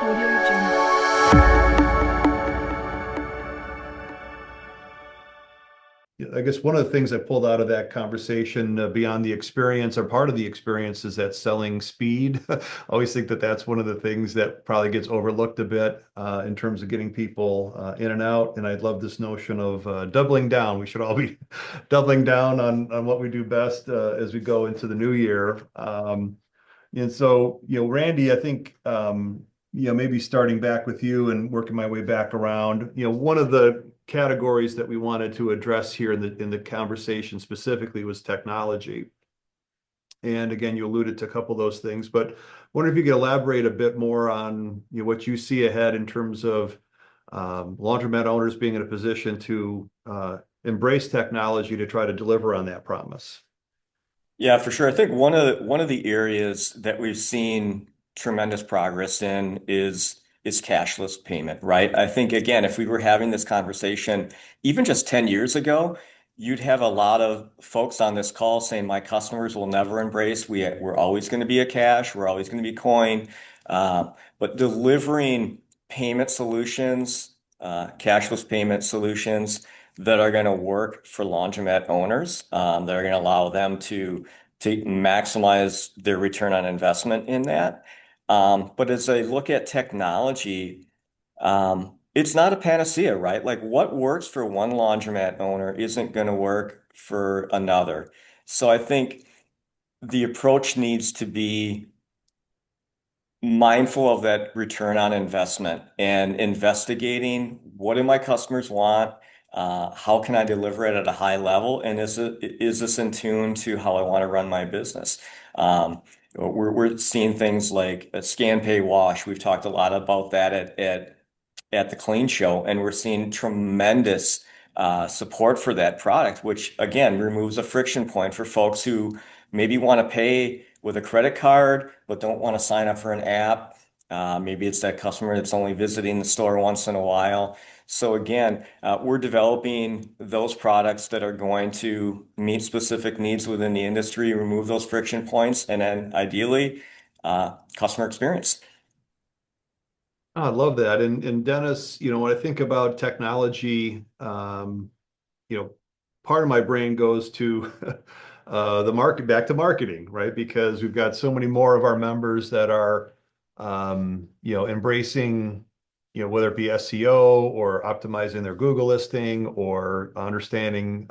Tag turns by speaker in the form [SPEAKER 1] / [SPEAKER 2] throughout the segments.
[SPEAKER 1] Audio Jungle.
[SPEAKER 2] Yeah, I guess one of the things I pulled out of that conversation, beyond the experience or part of the experience, is that selling speed. I always think that that's one of the things that probably gets overlooked a bit in terms of getting people in and out. And I love this notion of doubling down. We should all be doubling down on what we do best as we go into the new year. And so, Randy, I think, maybe starting back with you and working my way back around, one of the categories that we wanted to address here in the conversation specifically was technology. And again, you alluded to a couple of those things, but I wonder if you could elaborate a bit more on, what you see ahead in terms of laundromat owners being in a position to embrace technology to try to deliver on that promise.
[SPEAKER 3] Yeah, for sure. I think one of the areas that we've seen tremendous progress in is cashless payment, right? I think again, if we were having this conversation even just 10 years ago, you'd have a lot of folks on this call saying my customers will never embrace. We're always going to be a cash, we're always going to be coin. But delivering payment solutions, cashless payment solutions that are going to work for laundromat owners, that are going to allow them to maximize their return on investment in that. But as I look at technology, it's not a panacea, right? Like what works for one laundromat owner isn't going to work for another. So I think the approach needs to be mindful of that return on investment and investigating what do my customers want? How can I deliver it at a high level? And is this in tune to how I want to run my business? We're seeing things like a scan, pay, wash. We've talked a lot about that at the Clean Show, and we're seeing tremendous support for that product, which again removes a friction point for folks who maybe want to pay with a credit card but don't want to sign up for an app. Maybe it's that customer that's only visiting the store once in a while. So again, we're developing those products that are going to meet specific needs within the industry, remove those friction points, and then ideally, customer experience.
[SPEAKER 2] Oh, I love that. And Dennis, when I think about technology, you know, part of my brain goes to the market, back to marketing, right? Because we've got so many more of our members that are, embracing, whether it be SEO or optimizing their Google listing or understanding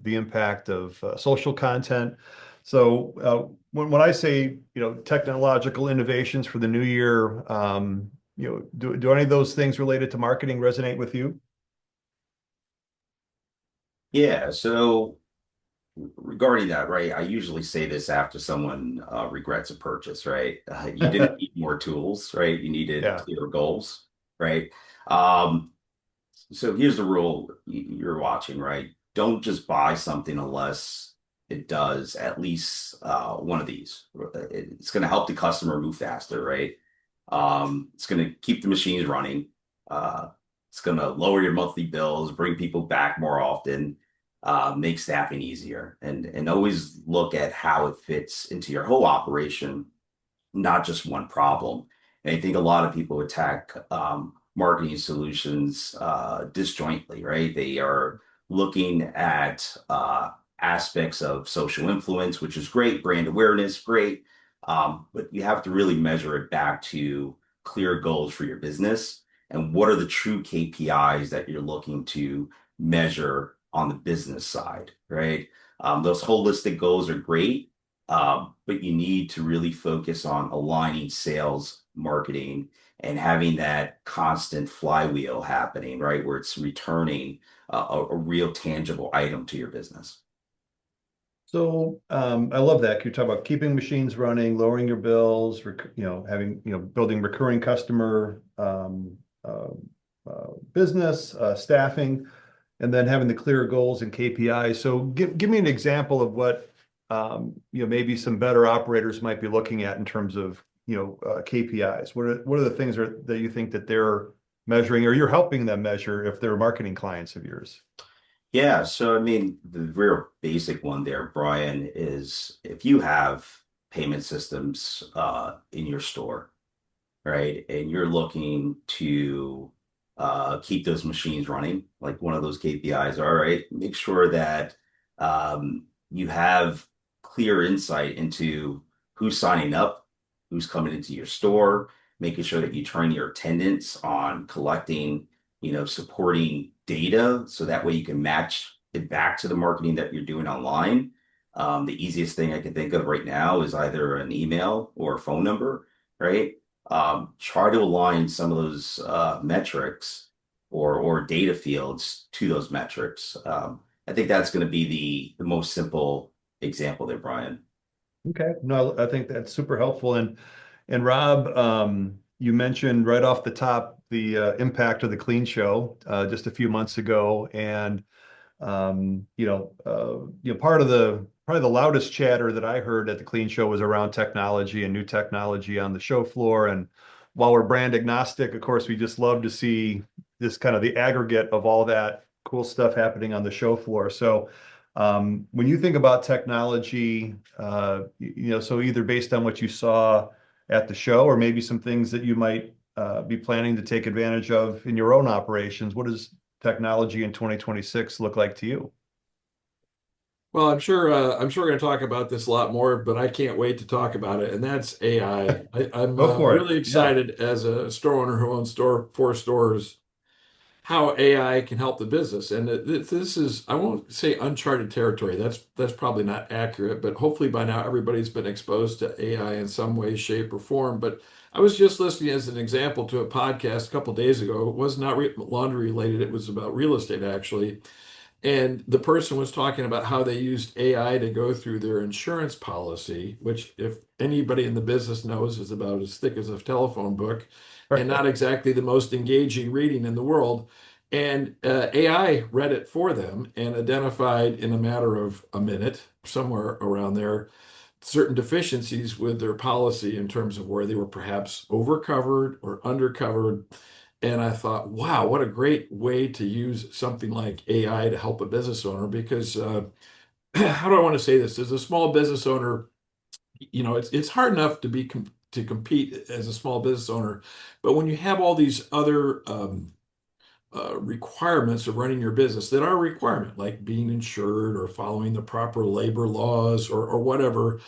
[SPEAKER 2] the impact of social content. So when I say, technological innovations for the new year, do any of those things related to marketing resonate with you?
[SPEAKER 4] Yeah, so regarding that, right, I usually say this after someone regrets a purchase, right? You didn't need more tools, right? You needed
[SPEAKER 2] Yeah.
[SPEAKER 4] clear goals, right? Um, so here's the rule you're watching, right? Don't just buy something unless it does at least one of these. It's going to help the customer move faster, right? It's going to keep the machines running. Uh, it's going to lower your monthly bills, bring people back more often, make staffing easier, and always look at how it fits into your whole operation, not just one problem. And I think a lot of people attack marketing solutions disjointly, right? They are looking at aspects of social influence, which is great, brand awareness, great. But you have to really measure it back to clear goals for your business and what are the true KPIs that you're looking to measure on the business side, right? Those holistic goals are great, but you need to really focus on aligning sales, marketing, and having that constant flywheel happening, right? Where it's returning a real tangible item to your business.
[SPEAKER 2] So I love that. You talk about keeping machines running, lowering your bills, having, building recurring customer business, staffing, and then having the clear goals and KPIs. So give me an example of what maybe some better operators might be looking at in terms of KPIs. What are the things that you think that they're measuring or you're helping them measure if they're marketing clients of yours?
[SPEAKER 4] Yeah, so I mean, the real basic one there, Brian, is if you have payment systems in your store, right? And you're looking to keep those machines running, like one of those KPIs are, right? Make sure that you have clear insight into who's signing up, who's coming into your store, making sure that you train your attendants on collecting, supporting data so that way you can match it back to the marketing that you're doing online. The easiest thing I can think of right now is either an email or a phone number, right? Try to align some of those metrics or data fields to those metrics. I think that's going to be the most simple example there, Brian.
[SPEAKER 2] Okay, no, I think that's super helpful. And Rob, you mentioned right off the top the impact of the Clean Show just a few months ago, and part of the probably the loudest chatter that I heard at the Clean Show was around technology and new technology on the show floor. And while we're brand agnostic, of course, we just love to see this kind of the aggregate of all that cool stuff happening on the show floor. So when you think about technology, so either based on what you saw at the show or maybe some things that you might be planning to take advantage of in your own operations, what does technology in 2026 look like to you?
[SPEAKER 1] Well, I'm sure we're going to talk about this a lot more, but I can't wait to talk about it, and that's AI. I'm
[SPEAKER 2] Go for it.
[SPEAKER 1] really
[SPEAKER 2] Yeah.
[SPEAKER 1] excited as a store owner who owns four stores, how AI can help the business. And this is, I won't say uncharted territory. That's probably not accurate, but hopefully by now everybody's been exposed to AI in some way, shape, or form. But I was just listening as an example to a podcast a couple days ago. It was not laundry related. It was about real estate actually. And the person was talking about how they used AI to go through their insurance policy, which, if anybody in the business knows, is about as thick as a telephone book and not exactly the most engaging reading in the world. And AI read it for them and identified in a matter of a minute, somewhere around there, certain deficiencies with their policy in terms of where they were perhaps overcovered or undercovered. And I thought, wow, what a great way to use something like AI to help a business owner. Because how do I want to say this? As a small business owner, it's hard enough to compete as a small business owner, but when you have all these other requirements of running your business that are a requirement, like being insured or following the proper labor laws or whatever.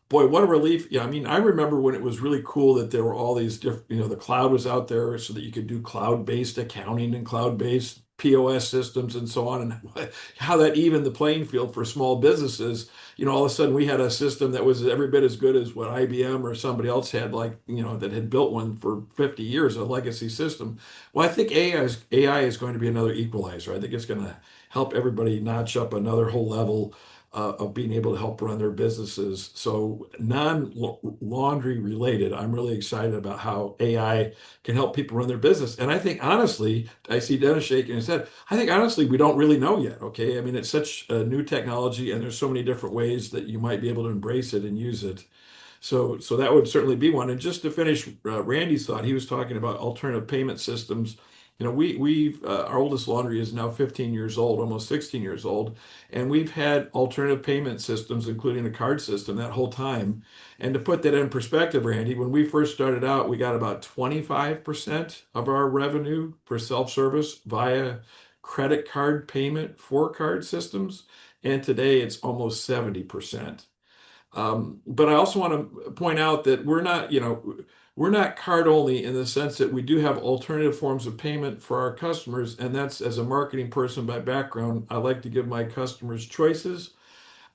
[SPEAKER 1] Boy, what a relief. Yeah, I mean, I remember when it was really cool that there were all these different, the cloud was out there so that you could do cloud-based accounting and cloud-based POS systems and so on, and how that evened the playing field for small businesses. All of a sudden we had a system that was every bit as good as what IBM or somebody else had, like, that had built one for 50 years, a legacy system. Well, I think AI is going to be another equalizer. I think it's going to help everybody notch up another whole level of being able to help run their businesses. So non-laundry related, I'm really excited about how AI can help people run their business. And I think honestly, I see Dennis shaking his head. I think honestly, we don't really know yet. Okay, I mean, it's such a new technology, and there's so many different ways that you might be able to embrace it and use it. So that would certainly be one. And just to finish Randy's thought, he was talking about alternative payment systems. We've our oldest laundry is now 15 years old, almost 16 years old, and we've had alternative payment systems, including a card system, that whole time. And to put that in perspective, Randy, when we first started out, we got about 25% of our revenue for self-service via credit card payment for card systems, and today it's almost 70%. But I also want to point out that we're not card only in the sense that we do have alternative forms of payment for our customers, and that's as a marketing person by background, I like to give my customers choices.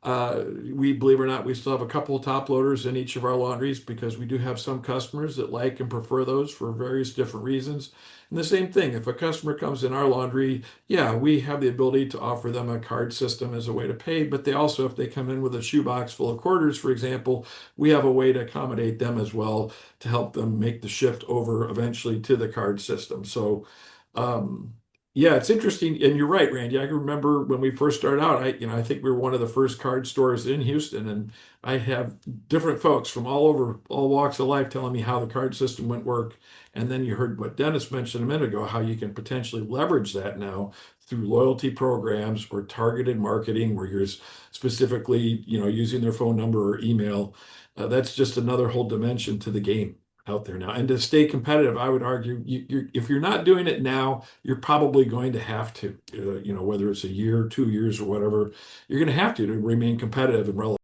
[SPEAKER 1] We believe it or not, we still have a couple of top loaders in each of our laundries because we do have some customers that like and prefer those for various different reasons. And the same thing, if a customer comes in our laundry, yeah, we have the ability to offer them a card system as a way to pay, but they also, if they come in with a shoebox full of quarters, for example, we have a way to accommodate them as well to help them make the shift over eventually to the card system. So, um, yeah, it's interesting, and you're right, Randy. I can remember when we first started out. I think we were one of the first card stores in Houston, and I have different folks from all over, all walks of life, telling me how the card system went work. And then you heard what Dennis mentioned a minute ago, how you can potentially leverage that now through loyalty programs or targeted marketing, where you're specifically, using their phone number or email. That's just another whole dimension to the game. out there now. And to stay competitive, I would argue if you're not doing it now, you're probably going to have to, whether it's a year, 2 years, or whatever, you're going to have to remain competitive and relevant.